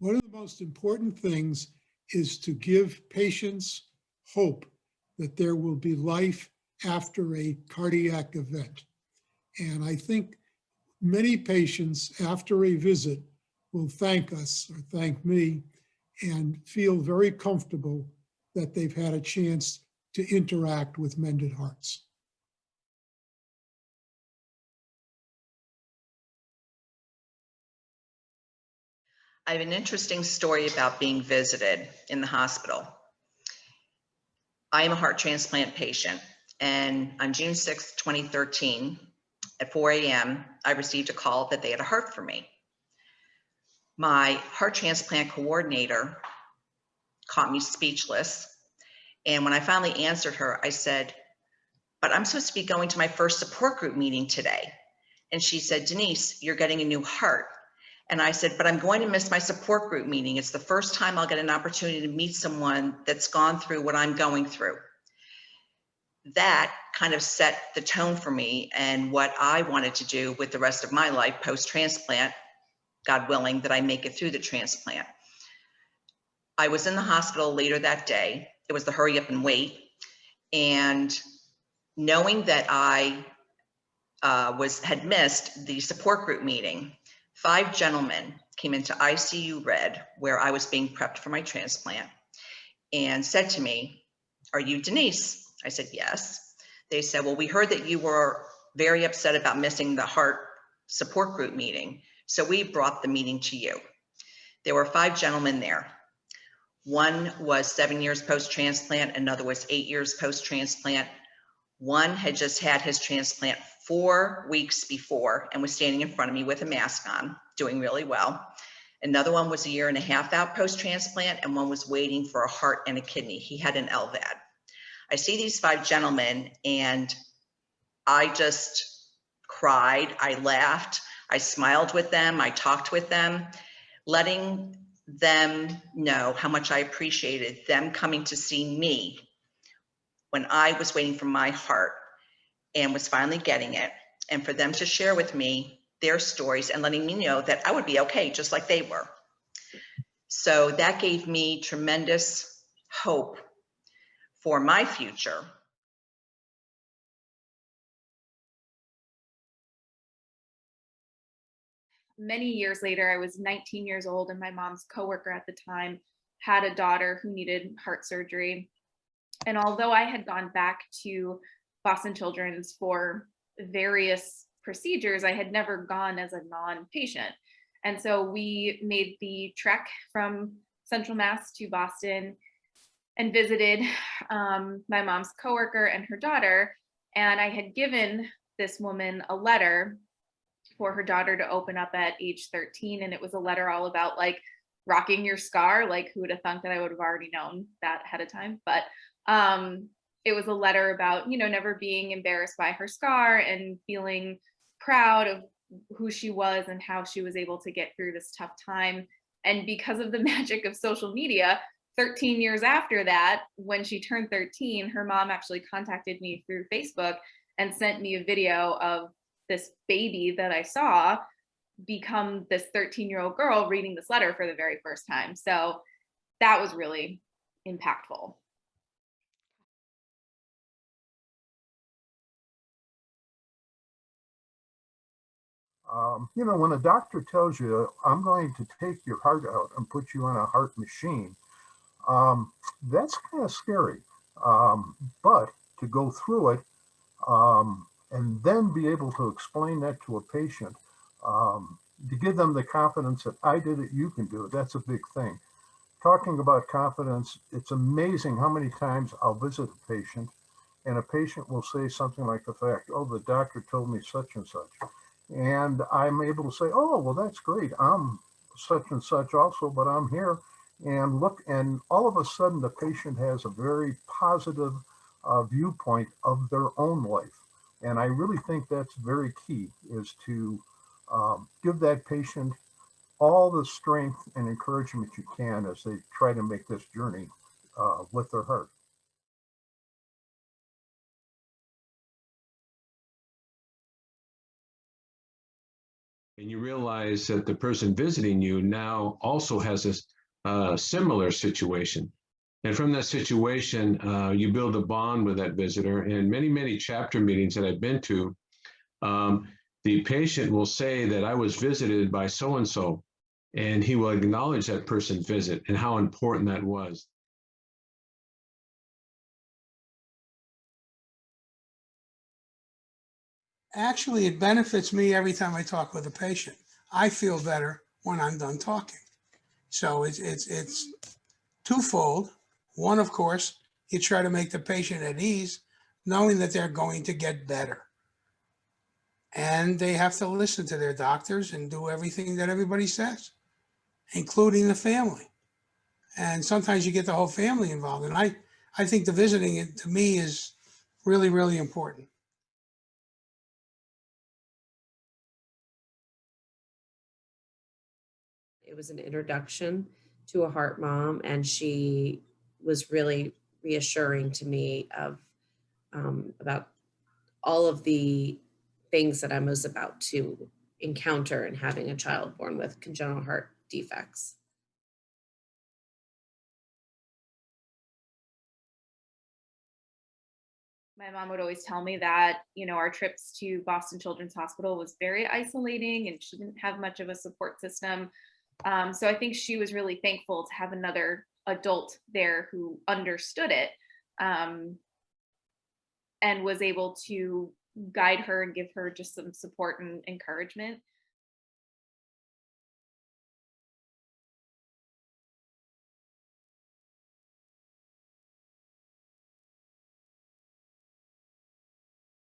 One of the most important things is to give patients hope that there will be life after a cardiac event. And I think many patients after a visit will thank us or thank me and feel very comfortable that they've had a chance to interact with Mended Hearts. I have an interesting story about being visited in the hospital. I am a heart transplant patient, and on June 6, 2013, at 4 a.m., I received a call that they had a heart for me. My heart transplant coordinator caught me speechless, and when I finally answered her, I said, "But I'm supposed to be going to my first support group meeting today." And she said, "Denise, you're getting a new heart." And I said, "But I'm going to miss my support group meeting. It's the first time I'll get an opportunity to meet someone that's gone through what I'm going through." That kind of set the tone for me and what I wanted to do with the rest of my life post-transplant, God willing that I make it through the transplant. I was in the hospital later that day. It was the hurry up and wait. And knowing that I had missed the support group meeting, 5 gentlemen came into ICU Red, where I was being prepped for my transplant, and said to me, "Are you Denise?" I said, "Yes." They said, "Well, we heard that you were very upset about missing the heart support group meeting, so we brought the meeting to you." There were 5 gentlemen there. One was 7 years post-transplant, another was 8 years post-transplant. One had just had his transplant 4 weeks before and was standing in front of me with a mask on, doing really well. Another one was 1.5 years out post-transplant, and one was waiting for a heart and a kidney. He had an LVAD. I see these 5 gentlemen and I just cried, I laughed, I smiled with them, I talked with them, letting them know how much I appreciated them coming to see me when I was waiting for my heart and was finally getting it, and for them to share with me their stories and letting me know that I would be okay, just like they were. So that gave me tremendous hope for my future. Many years later, I was 19 years old, and my mom's coworker at the time had a daughter who needed heart surgery. And although I had gone back to Boston Children's for various procedures, I had never gone as a non-patient. And so we made the trek from Central Mass to Boston and visited my mom's coworker and her daughter. And I had given this woman a letter for her daughter to open up at age 13. And it was a letter all about like rocking your scar. Like, who would have thunk that I would have already known that ahead of time? But it was a letter about, you know, never being embarrassed by her scar and feeling proud of who she was and how she was able to get through this tough time. And because of the magic of social media, 13 years after that, when she turned 13, her mom actually contacted me through Facebook and sent me a video of this baby that I saw become this 13-year-old girl reading this letter for the very first time. So that was really impactful. You know, when a doctor tells you, "I'm going to take your heart out and put you on a heart machine," that's kind of scary. But to go through it and then be able to explain that to a patient, to give them the confidence that I did it, you can do it, that's a big thing. Talking about confidence, it's amazing how many times I'll visit a patient and a patient will say something like the fact, "Oh, the doctor told me such and such." And I'm able to say, "Oh, well, that's great. I'm such and such also, but I'm here." And look, and all of a sudden the patient has a very positive viewpoint of their own life. And I really think that's very key, is to give that patient all the strength and encouragement you can as they try to make this journey with their heart. And you realize that the person visiting you now also has a similar situation. And from that situation, you build a bond with that visitor. And many, many chapter meetings that I've been to, the patient will say that I was visited by so-and-so, and he will acknowledge that person's visit and how important that was. Actually, it benefits me every time I talk with a patient. I feel better when I'm done talking. So it's twofold. One, of course, you try to make the patient at ease, knowing that they're going to get better. And they have to listen to their doctors and do everything that everybody says, including the family. And sometimes you get the whole family involved. And I think the visiting, to me, is really, really important. It was an introduction to a heart mom, and she was really reassuring to me of about all of the things that I was about to encounter in having a child born with congenital heart defects. My mom would always tell me that, our trips to Boston Children's Hospital was very isolating and she didn't have much of a support system. So I think she was really thankful to have another adult there who understood it, and was able to guide her and give her just some support and encouragement.